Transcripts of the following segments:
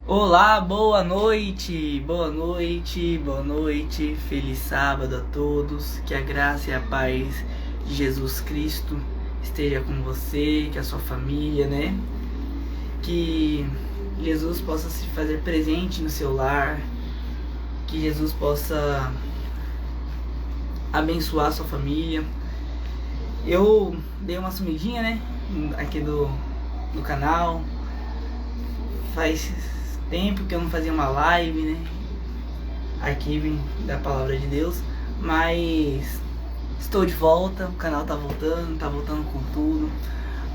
Olá, boa noite, feliz sábado a todos, que a graça e a paz de Jesus Cristo esteja com você, com a sua família, né? Que Jesus possa se fazer presente no seu lar, que Jesus possa abençoar a sua família. Eu dei uma sumidinha, né, aqui do canal, faz tempo que eu não fazia uma live, né, arquivo da palavra de Deus, mas estou de volta, o canal tá voltando com tudo,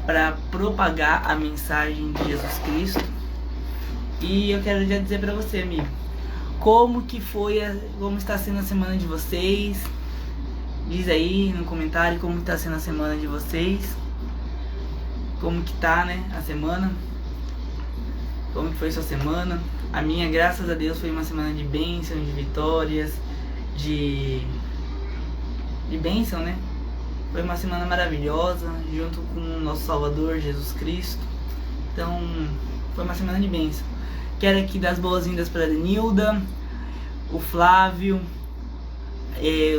para propagar a mensagem de Jesus Cristo. E eu quero já dizer para você, amigo, como está sendo a semana de vocês. Diz aí no comentário como está sendo a semana de vocês, como que tá, né, a semana. Como que foi sua semana? A minha, graças a Deus, foi uma semana de bênção, de vitórias, de bênção, né? Foi uma semana maravilhosa, junto com o nosso Salvador, Jesus Cristo. Então, foi uma semana de bênção. Quero aqui dar as boas-vindas para a Denilda, o Flávio,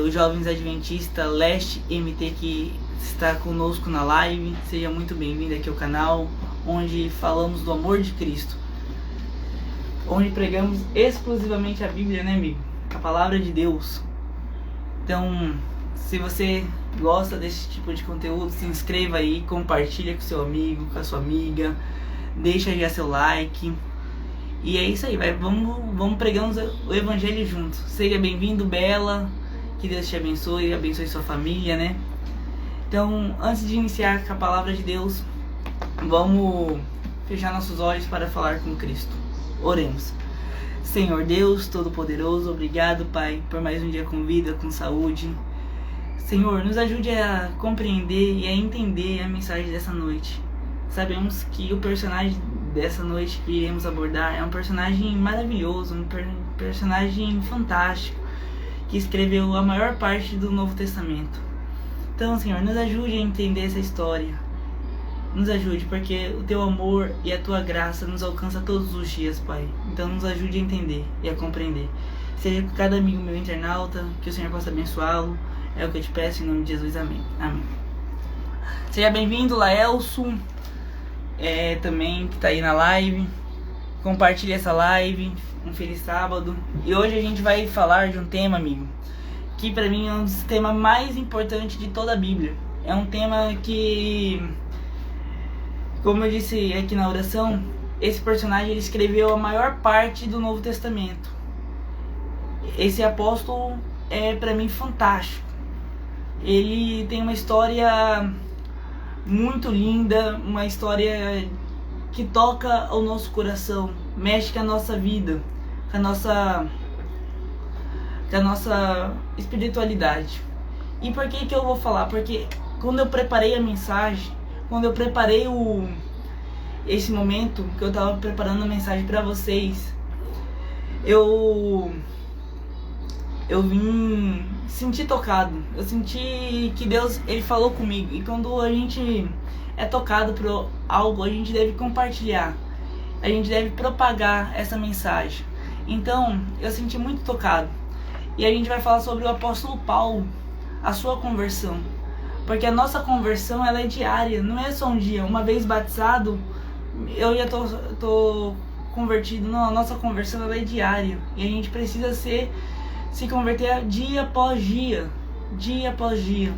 os Jovens Adventistas Leste MT que está conosco na live. Seja muito bem-vindo aqui ao canal, onde falamos do amor de Cristo, onde pregamos exclusivamente a Bíblia, né, amigo? A palavra de Deus. Então, se você gosta desse tipo de conteúdo, se inscreva aí, compartilha com seu amigo, com a sua amiga, deixa já seu like. E é isso aí, vamos pregando o Evangelho juntos. Seja bem-vindo, Bela, que Deus te abençoe e abençoe sua família, né? Então, antes de iniciar com a palavra de Deus, vamos fechar nossos olhos para falar com Cristo. Oremos. Senhor Deus Todo-Poderoso, obrigado, Pai, por mais um dia com vida, com saúde. Senhor, nos ajude a compreender e a entender a mensagem dessa noite. Sabemos que o personagem dessa noite que iremos abordar é um personagem maravilhoso, um personagem fantástico, que escreveu a maior parte do Novo Testamento. Então, Senhor, nos ajude a entender essa história. Nos ajude, porque o Teu amor e a Tua graça nos alcança todos os dias, Pai. Então nos ajude a entender e a compreender. Seja com cada amigo meu internauta, que o Senhor possa abençoá-lo. É o que eu te peço em nome de Jesus. Amém. Amém. Seja bem-vindo, Laelson, também que está aí na live. Compartilhe essa live. Um feliz sábado. E hoje a gente vai falar de um tema, amigo, que para mim é um dos temas mais importantes de toda a Bíblia. É um tema que, como eu disse aqui na oração, esse personagem ele escreveu a maior parte do Novo Testamento. Esse apóstolo é para mim fantástico. Ele tem uma história muito linda, uma história que toca ao nosso coração, mexe com a nossa vida, com a nossa espiritualidade. E por que eu vou falar? Porque quando eu preparei a mensagem, quando eu preparei esse momento que eu estava preparando a mensagem para vocês, eu vim sentir tocado. Eu senti que Deus ele falou comigo. E quando a gente é tocado por algo, a gente deve compartilhar, a gente deve propagar essa mensagem. Então eu senti muito tocado. E a gente vai falar sobre o apóstolo Paulo, a sua conversão. Porque a nossa conversão ela é diária, não é só um dia. Uma vez batizado, eu já tô convertido. Não, a nossa conversão ela é diária. E a gente precisa se converter dia após dia. Dia após dia.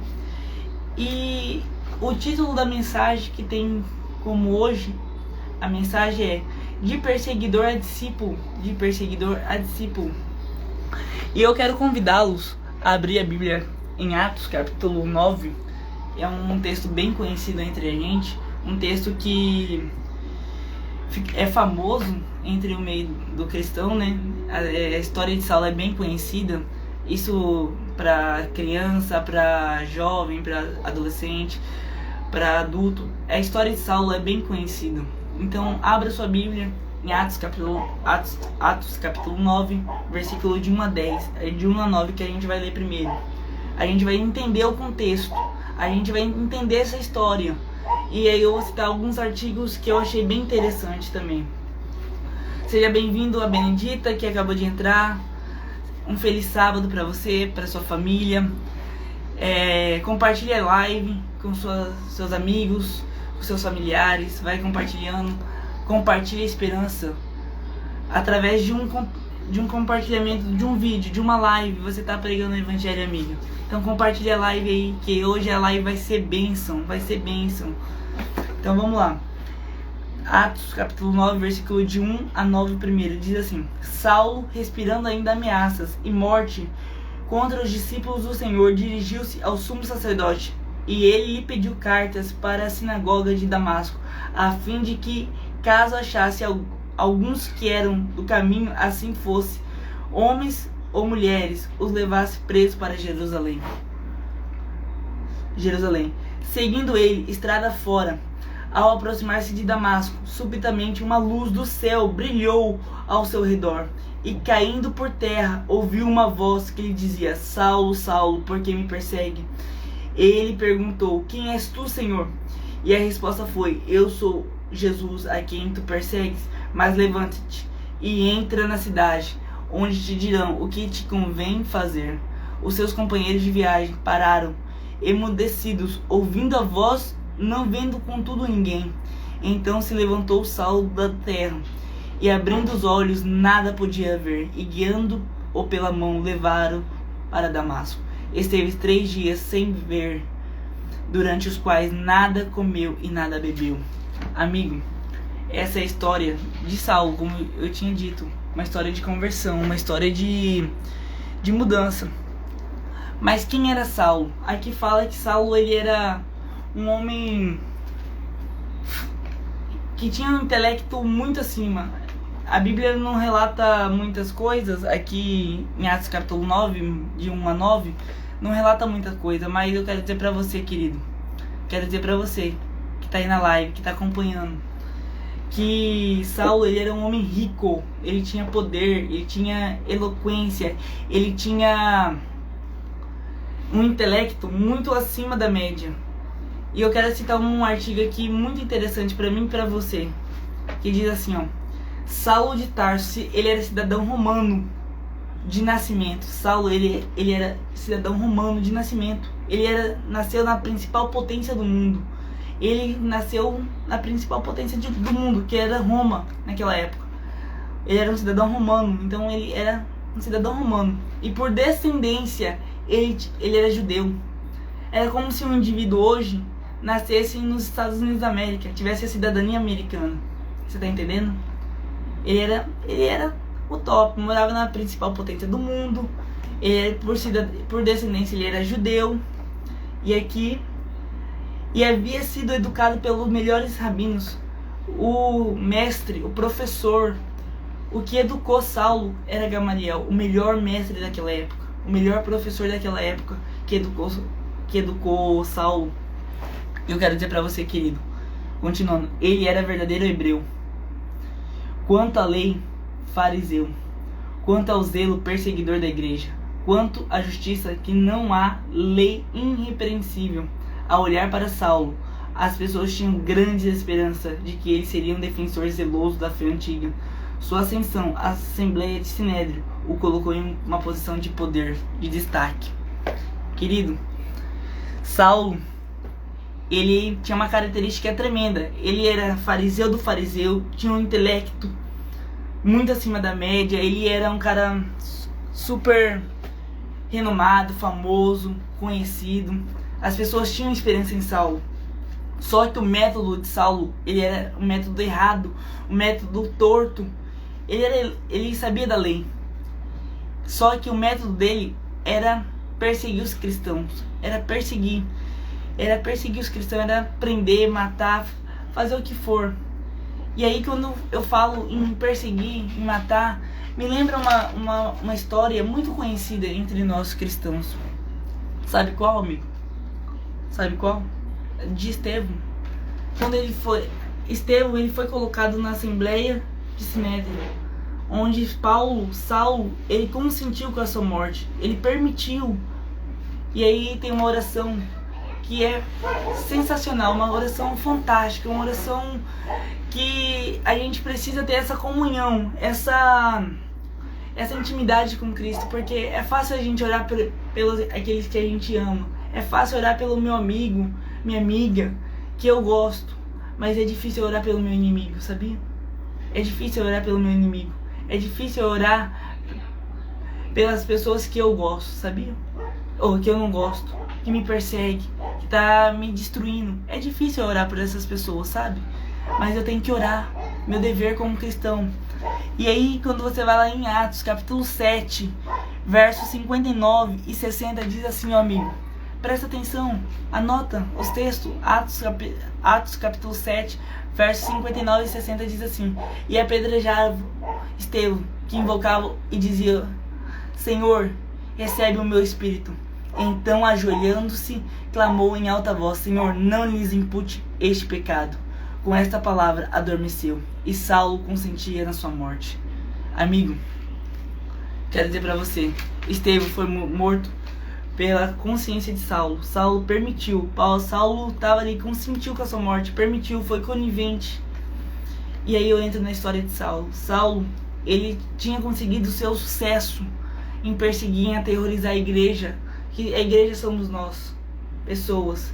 E o título da mensagem que tem como hoje, a mensagem é De Perseguidor a Discípulo. De Perseguidor a Discípulo. E eu quero convidá-los a abrir a Bíblia em Atos, capítulo 9. É um texto bem conhecido entre a gente, um texto que é famoso entre o meio do cristão, né? A história de Saulo é bem conhecida, isso para criança, para jovem, para adolescente, para adulto. A história de Saulo é bem conhecida. Então, abra sua Bíblia em Atos capítulo 9, versículo de 1 a 10. É de 1 a 9 que a gente vai ler primeiro. A gente vai entender o contexto, a gente vai entender essa história. E aí eu vou citar alguns artigos que eu achei bem interessante também. Seja bem-vindo a Benedita, que acabou de entrar. Um feliz sábado para você, para sua família. Compartilhe a live com seus amigos, com seus familiares. Vai compartilhando. Compartilhe a esperança. Através de um compartilhamento, de um vídeo, de uma live, você está pregando o evangelho, amigo. Então compartilhe a live aí, que hoje a live vai ser bênção. Vai ser bênção. Então vamos lá. Atos capítulo 9, versículo de 1 a 9 primeiro, diz assim: Saulo, respirando ainda ameaças e morte contra os discípulos do Senhor, dirigiu-se ao sumo sacerdote, e ele lhe pediu cartas para a sinagoga de Damasco, a fim de que, caso achasse alguns que eram do caminho, assim fosse, homens ou mulheres, os levasse presos para Jerusalém. Seguindo ele, estrada fora, ao aproximar-se de Damasco, subitamente uma luz do céu brilhou ao seu redor, e caindo por terra, ouviu uma voz que lhe dizia: Saulo, Saulo, por que me persegue? Ele perguntou: Quem és tu, Senhor? E a resposta foi: Eu sou Jesus, a quem tu persegues. Mas levanta-te e entra na cidade, onde te dirão o que te convém fazer. Os seus companheiros de viagem pararam, emudecidos, ouvindo a voz, não vendo contudo ninguém. Então se levantou Saulo da terra, e abrindo os olhos nada podia ver, e guiando-o pela mão levaram para Damasco. Esteve 3 dias sem ver, durante os quais nada comeu e nada bebeu. Amigo, essa é a história de Saulo, como eu tinha dito, uma história de conversão, uma história de mudança. Mas quem era Saulo? Aqui fala que Saulo ele era um homem que tinha um intelecto muito acima. A Bíblia não relata muitas coisas, aqui em Atos capítulo 9, de 1 a 9, não relata muita coisa, mas eu quero dizer pra você, querido, quero dizer pra você que tá aí na live, que tá acompanhando, que Saulo ele era um homem rico, ele tinha poder, ele tinha eloquência, ele tinha um intelecto muito acima da média. E eu quero citar um artigo aqui muito interessante para mim e para você, que diz assim, ó: Saulo de Tarso, ele era cidadão romano de nascimento. Saulo, ele era cidadão romano de nascimento. Ele nasceu na principal potência do mundo. Ele nasceu na principal potência do mundo, que era Roma naquela época. Ele era um cidadão romano, então ele era um cidadão romano. E por descendência, ele era judeu. Era como se um indivíduo hoje nascesse nos Estados Unidos da América, tivesse a cidadania americana. Você tá entendendo? Ele era o top, morava na principal potência do mundo. Ele, por descendência, ele era judeu. E havia sido educado pelos melhores rabinos. O mestre, o professor, o que educou Saulo era Gamaliel, o melhor mestre daquela época, o melhor professor daquela época que educou Saulo. Eu quero dizer para você, querido, continuando, ele era verdadeiro hebreu. Quanto à lei, fariseu. Quanto ao zelo, perseguidor da igreja. Quanto à justiça, que não há lei irrepreensível. Ao olhar para Saulo, as pessoas tinham grande esperança de que ele seria um defensor zeloso da fé antiga. Sua ascensão à Assembleia de Sinédrio o colocou em uma posição de poder, de destaque. Querido, Saulo, ele tinha uma característica tremenda. Ele era fariseu do fariseu, tinha um intelecto muito acima da média. Ele era um cara super renomado, famoso, conhecido. As pessoas tinham esperança em Saulo. Só que o método de Saulo, ele era um método errado, um método torto. Ele sabia da lei. Só que o método dele era perseguir os cristãos. Era perseguir os cristãos, era prender, matar, fazer o que for. E aí quando eu falo em perseguir, em matar, me lembra uma história muito conhecida entre nós cristãos. Sabe qual, amigo? Sabe qual? De Estevão. Quando Estevão ele foi colocado na Assembleia de Sinédrio, onde Saulo, ele consentiu com a sua morte. Ele permitiu. E aí tem uma oração que é sensacional, uma oração fantástica, uma oração que a gente precisa ter essa comunhão, essa intimidade com Cristo, porque é fácil a gente orar pelos aqueles que a gente ama, é fácil orar pelo meu amigo, minha amiga, que eu gosto, mas é difícil orar pelo meu inimigo, sabia? É difícil orar pelo meu inimigo, é difícil orar pelas pessoas que eu gosto, sabia? Ou que eu não gosto, que me persegue, que tá me destruindo. É difícil orar por essas pessoas, sabe? Mas eu tenho que orar, meu dever como cristão. E aí, quando você vai lá em Atos, capítulo 7, versos 59 e 60, diz assim, ó amigo, presta atenção, anota os textos, Atos capítulo 7, versos 59 e 60 diz assim, e apedrejaram Estevão, que invocava e dizia, Senhor, recebe o meu espírito. Então, ajoelhando-se, clamou em alta voz, Senhor, não lhes impute este pecado. Com esta palavra adormeceu, e Saulo consentia na sua morte. Amigo, quero dizer para você, Estevão foi morto pela consciência de Saulo. Saulo permitiu, Saulo estava ali, consentiu com a sua morte, permitiu, foi conivente. E aí eu entro na história de Saulo. Saulo, ele tinha conseguido o seu sucesso em perseguir, em aterrorizar a igreja, que a igreja somos nós, pessoas.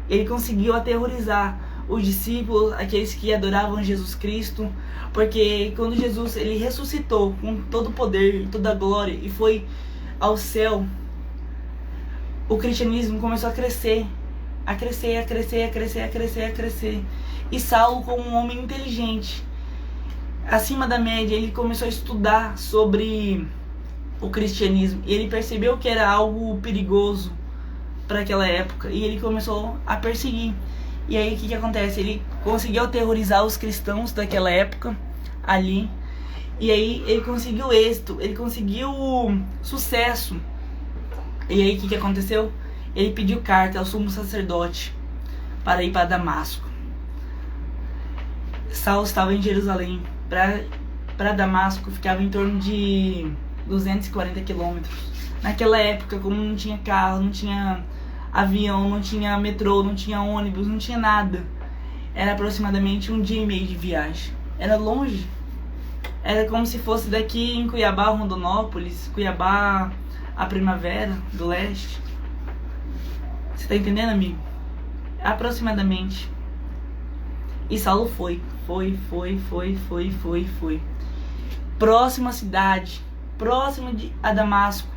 Ele conseguiu aterrorizar os discípulos, aqueles que adoravam Jesus Cristo, porque quando Jesus ele ressuscitou com todo o poder, toda a glória e foi ao céu, o cristianismo começou a crescer, a crescer, a crescer, a crescer, a crescer, a crescer. E Saulo, como um homem inteligente, acima da média, ele começou a estudar sobre o cristianismo e ele percebeu que era algo perigoso para aquela época e ele começou a perseguir. E aí o que acontece? Ele conseguiu aterrorizar os cristãos daquela época ali, e aí ele conseguiu êxito, ele conseguiu sucesso. E aí o que aconteceu? Ele pediu carta ao sumo sacerdote para ir para Damasco. Saulo estava em Jerusalém, para Damasco ficava em torno de 240 quilômetros. Naquela época, como não tinha carro, não tinha avião, não tinha metrô, não tinha ônibus, não tinha nada, era aproximadamente 1 dia e meio de viagem. Era longe. Era como se fosse daqui em Cuiabá, Rondonópolis, Cuiabá, a Primavera do Leste. Você tá entendendo, amigo? Aproximadamente. E Saulo foi. Próxima à cidade, próximo a Damasco,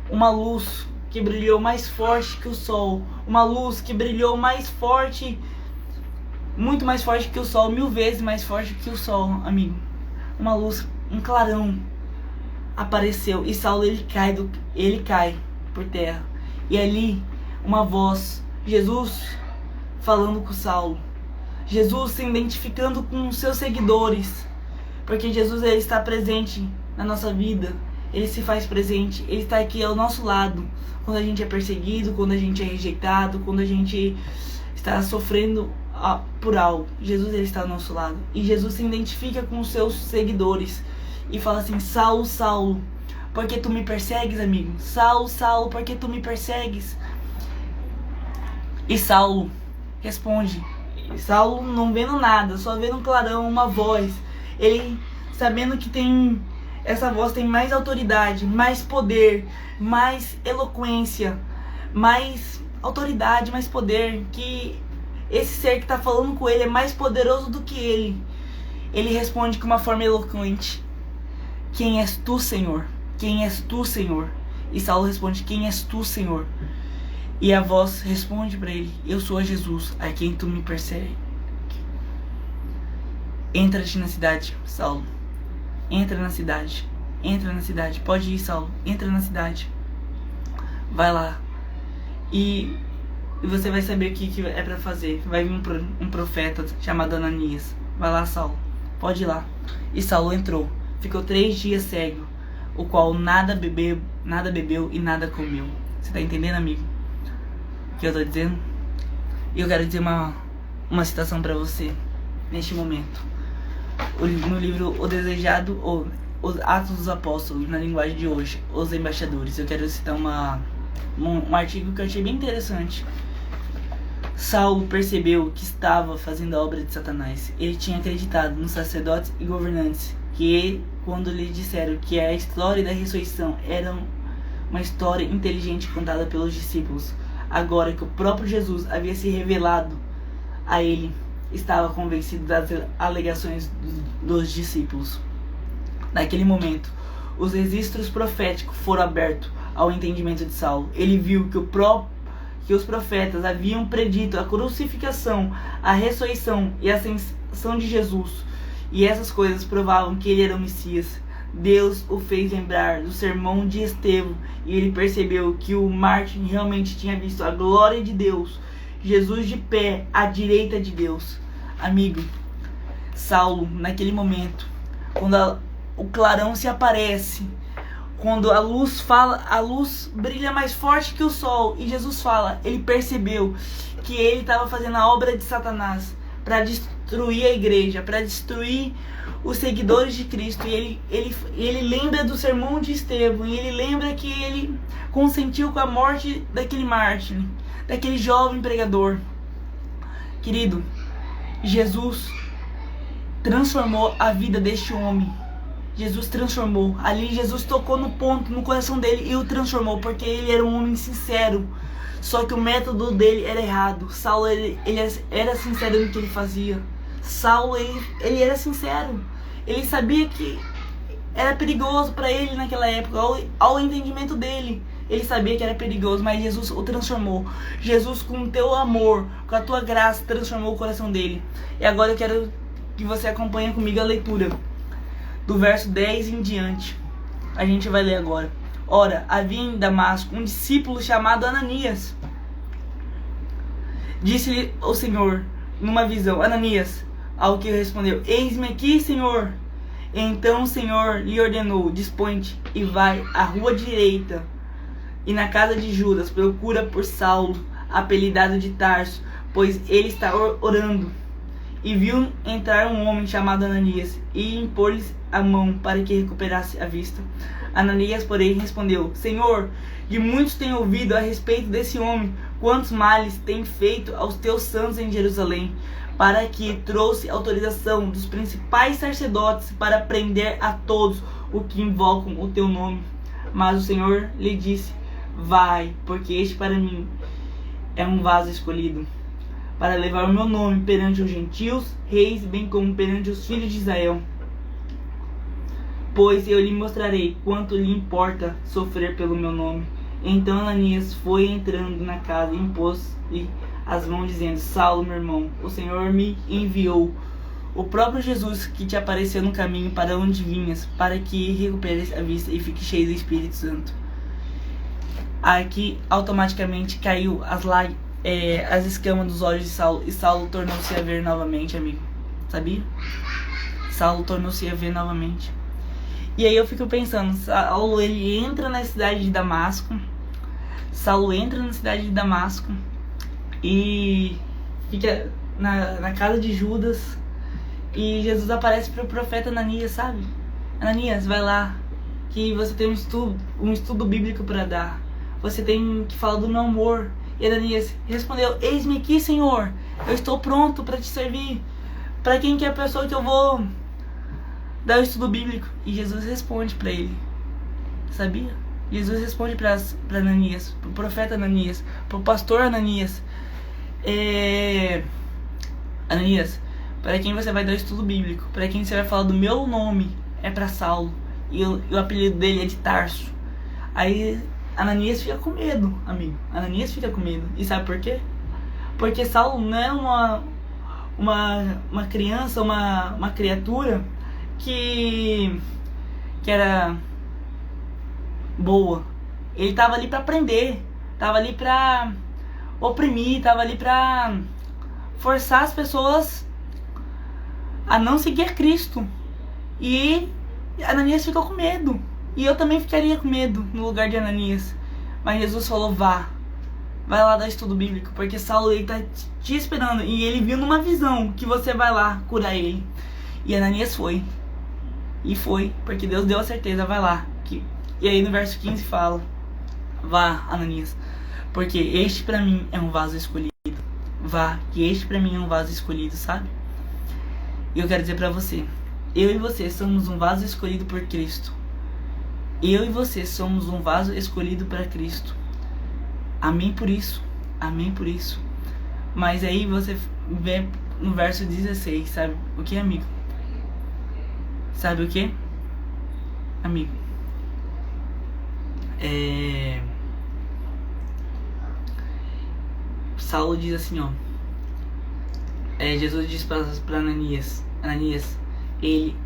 uma luz que brilhou mais forte que o sol, uma luz que brilhou mais forte, muito mais forte que o sol, 1000 vezes mais forte que o sol, amigo. Uma luz, um clarão apareceu e Saulo ele cai por terra. E ali uma voz, Jesus falando com Saulo, Jesus se identificando com os seus seguidores, porque Jesus ele está presente na nossa vida. Ele se faz presente, ele está aqui ao nosso lado quando a gente é perseguido, quando a gente é rejeitado, quando a gente está sofrendo por algo. Jesus ele está ao nosso lado e Jesus se identifica com os seus seguidores e fala assim, Saulo, Saulo, por que tu me persegues, amigo? Saulo, Saulo, por que tu me persegues? E Saulo responde, Saulo não vendo nada, só vendo um clarão, uma voz, ele sabendo que tem essa voz tem mais autoridade, mais poder, mais eloquência, mais autoridade, mais poder, que esse ser que está falando com ele é mais poderoso do que ele. Ele responde com uma forma eloquente, quem és tu, Senhor? Quem és tu, Senhor? E Saulo responde, quem és tu, Senhor? E a voz responde para ele, eu sou Jesus, a quem tu me persegue. Entra-te na cidade, Saulo. Entra na cidade, pode ir, Saulo, entra na cidade, vai lá, e você vai saber o que é pra fazer. Vai vir um profeta chamado Ananias, vai lá, Saulo, pode ir lá. E Saulo entrou, ficou 3 dias cego, o qual nada bebeu e nada comeu. Você tá entendendo, amigo, o que eu tô dizendo? E eu quero dizer uma citação pra você, neste momento. No livro O Desejado, ou Os Atos dos Apóstolos, na linguagem de hoje, Os Embaixadores. Eu quero citar um artigo que eu achei bem interessante. Saulo percebeu que estava fazendo a obra de Satanás. Ele tinha acreditado nos sacerdotes e governantes, que quando lhe disseram que a história da ressurreição era uma história inteligente contada pelos discípulos, agora que o próprio Jesus havia se revelado a ele, estava convencido das alegações dos discípulos. Naquele momento, os registros proféticos foram abertos ao entendimento de Saulo. Ele viu que os profetas haviam predito a crucificação, a ressurreição e a ascensão de Jesus, e essas coisas provavam que ele era o Messias. Deus o fez lembrar do sermão de Estevão, e ele percebeu que o mártir realmente tinha visto a glória de Deus, Jesus de pé à direita de Deus. Amigo, Saulo, naquele momento, quando o clarão se aparece, quando a luz brilha mais forte que o sol, e Jesus fala, ele percebeu que ele estava fazendo a obra de Satanás para destruir a igreja, para destruir os seguidores de Cristo. E ele lembra do sermão de Estevão, e ele lembra que ele consentiu com a morte daquele mártir, daquele jovem pregador. Querido, Jesus transformou a vida deste homem. Jesus transformou. Ali Jesus tocou no ponto, no coração dele, e o transformou, porque ele era um homem sincero. Só que o método dele era errado. Saulo, ele era sincero no que ele fazia. Saulo, ele era sincero. Ele sabia que era perigoso para ele naquela época. Ao entendimento dele, ele sabia que era perigoso, mas Jesus o transformou. Jesus, com o teu amor, com a tua graça, transformou o coração dele. E agora eu quero que você acompanhe comigo a leitura do verso 10 em diante. A gente vai ler agora. Ora, havia em Damasco um discípulo chamado Ananias. Disse-lhe o Senhor numa visão: Ananias. Ao que respondeu: Eis-me aqui, Senhor. Então o Senhor lhe ordenou: Dispõe-te e vai à rua direita, e na casa de Judas procura por Saulo, apelidado de Tarso, pois ele está orando. E viu entrar um homem chamado Ananias, e impor-lhe a mão para que recuperasse a vista. Ananias, porém, respondeu: Senhor, de muitos tenho ouvido a respeito desse homem, quantos males tem feito aos teus santos em Jerusalém, para que trouxe autorização dos principais sacerdotes para prender a todos os que invocam o teu nome. Mas o Senhor lhe disse: Vai, porque este para mim é um vaso escolhido, para levar o meu nome perante os gentios, reis, bem como perante os filhos de Israel. Pois eu lhe mostrarei quanto lhe importa sofrer pelo meu nome. Então Ananias foi entrando na casa e impôs-lhe as mãos, dizendo: Saulo, meu irmão, o Senhor me enviou, o próprio Jesus que te apareceu no caminho para onde vinhas, para que recuperes a vista e fique cheio do Espírito Santo. Aqui automaticamente caiu as escamas dos olhos de Saulo, e Saulo tornou-se a ver novamente, amigo. Sabia? Saulo tornou-se a ver novamente. E aí eu fico pensando, Saulo, ele entra na cidade de Damasco. Saulo entra na cidade de Damasco e fica na casa de Judas. E Jesus aparece para o profeta Ananias, sabe? Ananias, vai lá, que você tem um estudo bíblico para dar. Você tem que falar do meu amor. E Ananias respondeu: Eis-me aqui, Senhor, eu estou pronto para te servir. Para quem que é a pessoa que eu vou dar o estudo bíblico? E Jesus responde para ele, sabia? Jesus responde para Ananias, para o profeta Ananias, para o pastor Ananias: Ananias, para quem você vai dar o estudo bíblico, para quem você vai falar do meu nome, é para Saulo, e o apelido dele é de Tarso. Aí Ananias fica com medo, amigo. Ananias fica com medo. E sabe por quê? Porque Saulo não é uma criança, uma criatura que era boa. Ele estava ali para aprender, estava ali para oprimir, estava ali para forçar as pessoas a não seguir Cristo. E Ananias ficou com medo. E eu também ficaria com medo no lugar de Ananias. Mas Jesus falou: vai lá dar estudo bíblico, porque Saulo está te esperando. E ele viu numa visão que você vai lá curar ele. E Ananias foi. E foi, porque Deus deu a certeza: vai lá. E aí no verso 15 fala: vá, Ananias, Porque este pra mim é um vaso escolhido. Vá, que este pra mim é um vaso escolhido, sabe? E eu quero dizer pra você, eu e você somos um vaso escolhido por Cristo. Eu e você somos um vaso escolhido para Cristo. Amém por isso. Amém por isso. Mas aí você vê no verso 16, sabe o que, amigo? Sabe o que, amigo? Saulo diz assim, ó. Jesus diz para Ananias, ele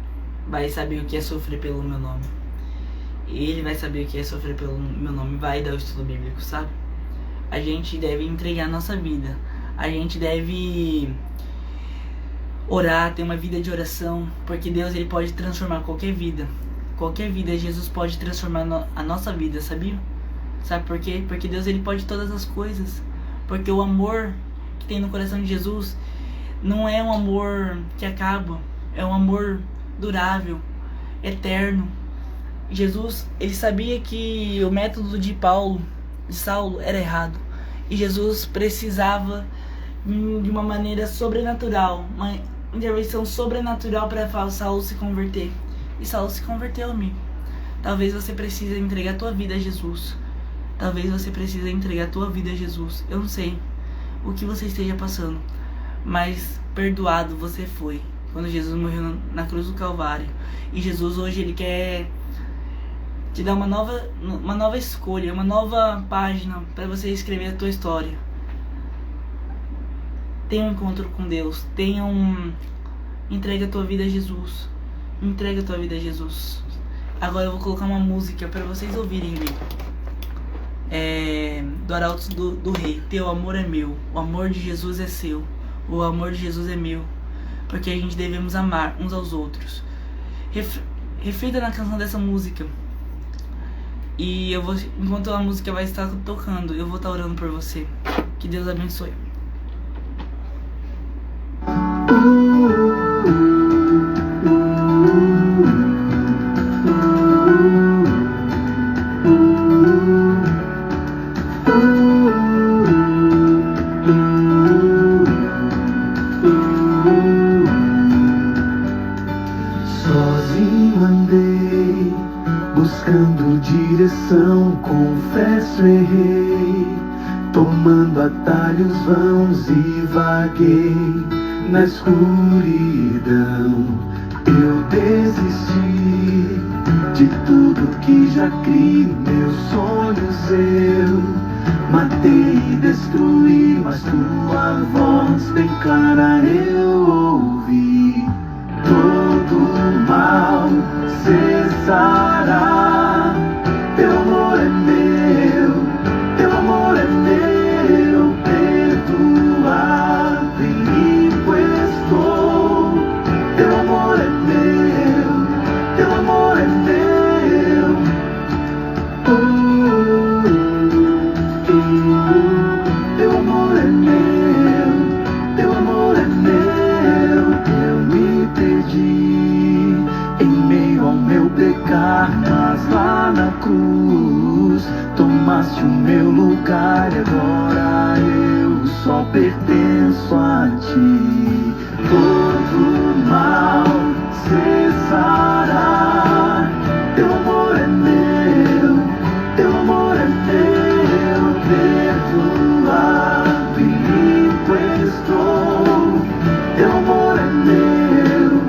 vai saber o que é sofrer pelo meu nome. Ele vai saber o que é sofrer pelo meu nome. Vai dar o estudo bíblico, sabe? A gente deve entregar a nossa vida. A gente deve orar, ter uma vida de oração, porque Deus, ele pode transformar qualquer vida. Qualquer vida, Jesus pode transformar a nossa vida, sabia? Sabe por quê? Porque Deus, ele pode todas as coisas. Porque o amor que tem no coração de Jesus não é um amor que acaba, é um amor durável, eterno. Jesus, ele sabia que o método de Saulo era errado. E Jesus precisava de uma maneira sobrenatural, uma intervenção sobrenatural para Saulo se converter. E Saulo se converteu, amigo. Talvez você precise entregar a tua vida a Jesus. Talvez você precise entregar a tua vida a Jesus. Eu não sei o que você esteja passando, mas perdoado você foi quando Jesus morreu na cruz do Calvário. E Jesus hoje, ele quer te dar uma nova escolha, uma nova página para você escrever a tua história. Tenha um encontro com Deus. Entrega a tua vida a Jesus. Entrega a tua vida a Jesus. Agora eu vou colocar uma música para vocês ouvirem, amigo. Do Arautos do Rei. Teu amor é meu, o amor de Jesus é seu, o amor de Jesus é meu. Porque a gente devemos amar uns aos outros. Reflita na canção dessa música. E eu vou, enquanto a música vai estar tocando, eu vou estar orando por você. Que Deus abençoe. Sozinho andei, buscando direção, confesso errei, tomando atalhos vãos e vaguei na escuridão. Eu desisti de tudo que já criei, meus sonhos eu matei e destruí, mas tua voz bem clara eu ouvi. Todo mal cessará, teu amor é meu, teu amor é meu, perdoado e limpo estou. Teu amor é meu, teu amor é meu. Teu amor é meu, teu amor é meu. Eu me perdi em meio ao meu pecar, mas lá na cruz tomaste o meu lugar e agora eu só pertenço a ti. Todo mal cessará, teu amor é meu, teu amor é meu, perdoado e limpo estou. Teu amor é meu,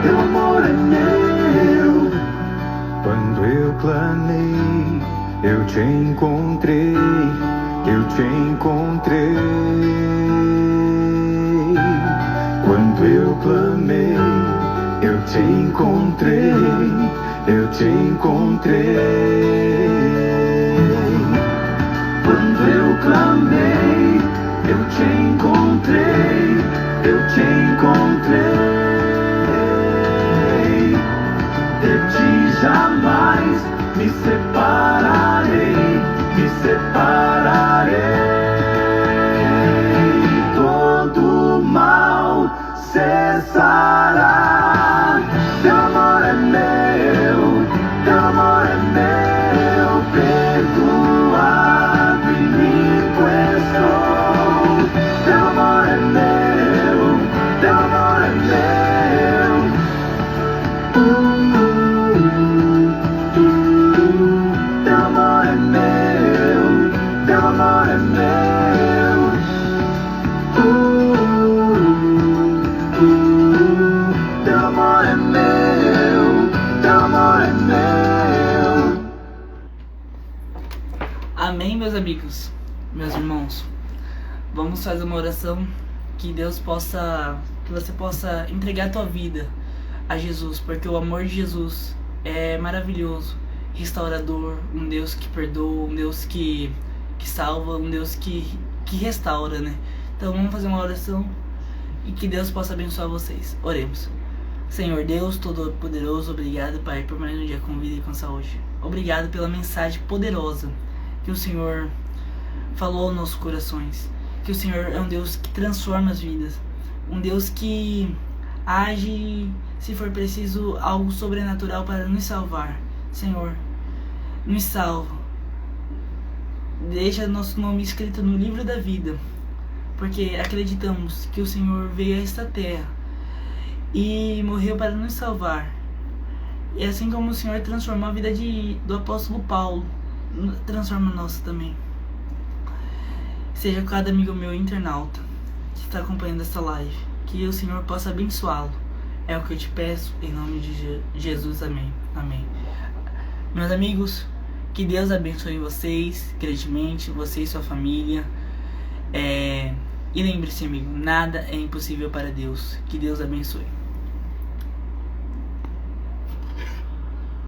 teu amor é meu. Quando eu clamei, eu te encontrei, eu te encontrei. Quando eu clamei, eu te encontrei, eu te encontrei. Quando eu clamei, eu te encontrei, eu te encontrei. De ti jamais me separarei, me separarei. Todo mal cessará. Teu amor é meu, teu amor é meu, perdoado e limpo Amém, meus amigos, meus irmãos. Vamos fazer uma oração que você possa entregar a tua vida a Jesus, porque o amor de Jesus é maravilhoso, restaurador, um Deus que perdoa, um Deus que salva, um Deus que restaura, né? Então vamos fazer uma oração e que Deus possa abençoar vocês. Oremos. Senhor Deus Todo-Poderoso, obrigado, Pai, por mais um dia com vida e com saúde. Obrigado pela mensagem poderosa que o Senhor falou aos nossos corações. Que o Senhor é um Deus que transforma as vidas, um Deus que age, se for preciso, algo sobrenatural para nos salvar. Senhor, nos salva. Deixa nosso nome escrito no livro da vida, porque acreditamos que o Senhor veio a esta terra e morreu para nos salvar. E assim como o Senhor transformou a vida do apóstolo Paulo, transforma a nossa também. Seja cada amigo meu internauta que está acompanhando essa live, que o Senhor possa abençoá-lo. É o que eu te peço, em nome de Jesus, amém. Amém. Meus amigos, que Deus abençoe vocês grandemente, você e sua família. E lembre-se, amigo, nada é impossível para Deus. Que Deus abençoe.